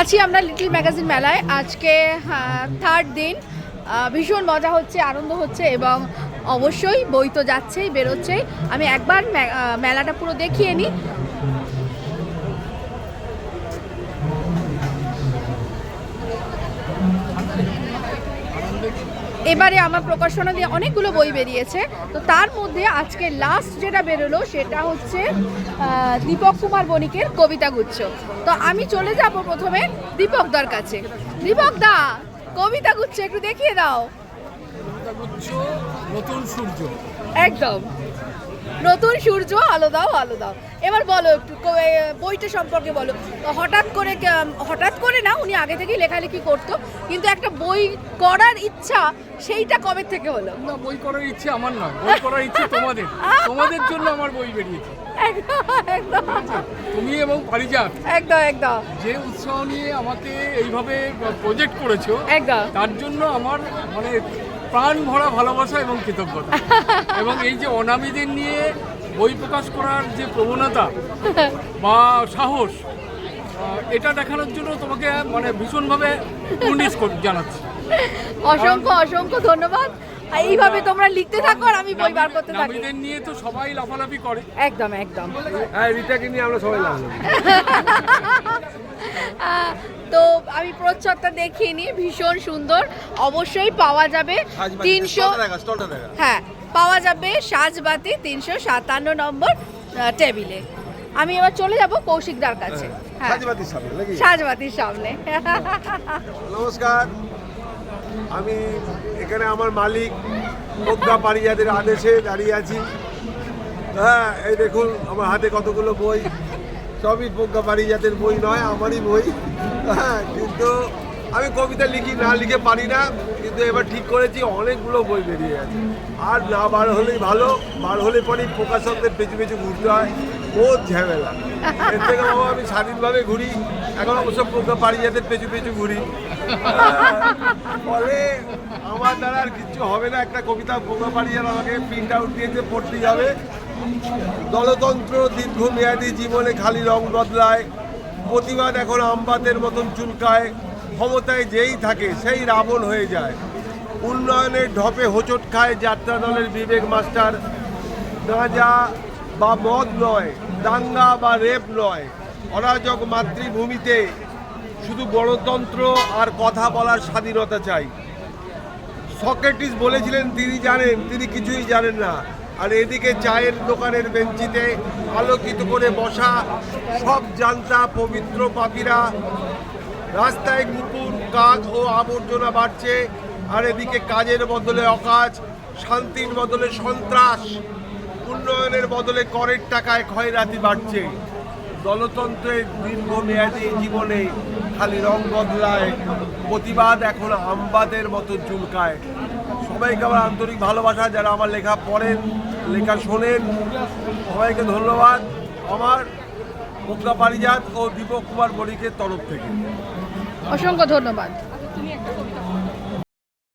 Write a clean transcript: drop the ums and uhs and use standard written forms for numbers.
আছি আমরা little magazine মেলায়। আজকে থার্ড দিন, ভীষণ মজা হচ্ছে, আনন্দ হচ্ছে এবং অবশ্যই বই তো যাচ্ছেই, বেরোচ্ছেই। আমি একবার মেলাটা পুরো দেখিয়ে নিই। এবারে আমার প্রকাশনা দিয়ে অনেকগুলো বই বেরিয়েছে, তো তার মধ্যে আজকে লাস্ট যেটা বেরোলো সেটা হচ্ছে দীপক কুমার বণিকের কবিতাগুচ্ছ। তো আমি চলে যাব প্রথমে দীপকদার কাছে। দীপকদা, কবিতাগুচ্ছ একটু দেখিয়ে দাও। কবিতাগুচ্ছ নতুন সূর্য। একদম নতুন সূর্য, আলো দাও আলো দাও। এবার বলো একটু বইটা সম্পর্কে বলো। হঠাৎ করে না, উনি আগে থেকেই লেখালেখি করতো, কিন্তু একটা বই করার ইচ্ছা সেইটা কবে থেকে হলো? না, বই করার ইচ্ছে আমার নয়, বই করার ইচ্ছে তোমাদের। তোমাদের জন্য আমার বই বেরিয়েছে। একদম তুমি এবং পারিজাত একদম একদম যে উৎসাহ নিয়ে আমাকে এইভাবে প্রজেক্ট করেছো, একদম তার জন্য আমার মানে প্রাণ ভরা ভালোবাসা এবং কৃতজ্ঞতা। এবং এই যে অনামীদের নিয়ে বই প্রকাশ করার যে প্রবণতা বা সাহস, এটা দেখানোর জন্য তোমাকে মানে ভীষণভাবে জানাচ্ছি। অসংখ্য অসংখ্য ধন্যবাদ। এইভাবে তোমরা লিখতে থাকো আর আমি বই বার করতে থাকি। অনামীদের নিয়ে তো সবাই লাফালাফি করে। একদম একদম। হ্যাঁ, রিটাকে নিয়ে আমরা সবাই লাফালাফি। তো আমি প্রচ্ছদটা দেখিয়ে নিই, ভীষণ সুন্দর। অবশ্যই পাওয়া যাবে 300, হ্যাঁ পাওয়া যাবে সাজবাতি 357 নম্বর টেবিলে। আমি এবার চলে যাব কৌশিকদার কাছে। হ্যাঁ, সাজবাতির সামনে। নমস্কার, আমি এখানে আমার মালিক প্রজ্ঞা পারিজাতের আদেশে দাঁড়িয়ে আছি। হ্যাঁ, এই দেখুন আমার হাতে কতগুলো বই, সবই প্রজ্ঞা পারিজাতের বই নয়, আমারই বই। হ্যাঁ, কিন্তু আমি কবিতা লিখি না, লিখে পারি না, কিন্তু এবার ঠিক করেছি অনেকগুলো বই বেরিয়ে গেছে। আর না বার হলেই ভালো, বার হলে পরেই প্রকাশকদের পেছু পেছু ঘুরতে হয়, বহুত ঝামেলা। এর থেকে বাবা আমি স্বাধীনভাবে ঘুরি, এখন অবশ্য প্রজ্ঞা পারিজাতের পেছু পেছু ঘুরি। ফলে আমার দ্বারা আর কিচ্ছু হবে না। একটা কবিতা প্রজ্ঞা পারিজাত আমাকে প্রিন্ট আউট দিয়েছে, পড়তেই হবে। দলতন্ত্র দীর্ঘমেয়াদী জীবনে খালি রং বদলায়, প্রতিবাদ এখন আমবাদের মতন চুলকায়, ক্ষমতায় যেই থাকে সেই রাবণ হয়ে যায়, উন্নয়নের ঢপে হোঁচট খায় যাত্রা দলের বিবেক মাস্টার, গাঁজা বা মদ নয়, দাঙ্গা বা রেপ নয়, অরাজক মাতৃভূমিতে শুধু গণতন্ত্র আর কথা বলার স্বাধীনতা চাই। সক্রেটিস বলেছিলেন তিনি জানেন, তিনি কিছুই জানেন না। আর এদিকে চায়ের দোকানের বেঞ্চিতে আলোকিত করে বসা সব জানতা পবিত্র পাপীরা, রাস্তায় কুকুর কাক ও আবর্জনা বাড়ছে, আর এদিকে কাজের বদলে অকাজ, শান্তির বদলে সন্ত্রাস, উন্নয়নের বদলে করের টাকায় ক্ষয়রাতি বাড়ছে। দলতন্ত্রের দীর্ঘমেয়াদী জীবনে খালি রং বদলায়, প্রতিবাদ এখন আমবাদের মতো চুলকায়। সবাইকে আমার আন্তরিক ভালোবাসা, যারা আমার লেখা পড়েন, লেখা শোনেন, সবাইকে ধন্যবাদ আমার প্রজ্ঞা পারিজাত ও দীপক কুমার বণিকের তরফ থেকে। অসংখ্য ধন্যবাদ।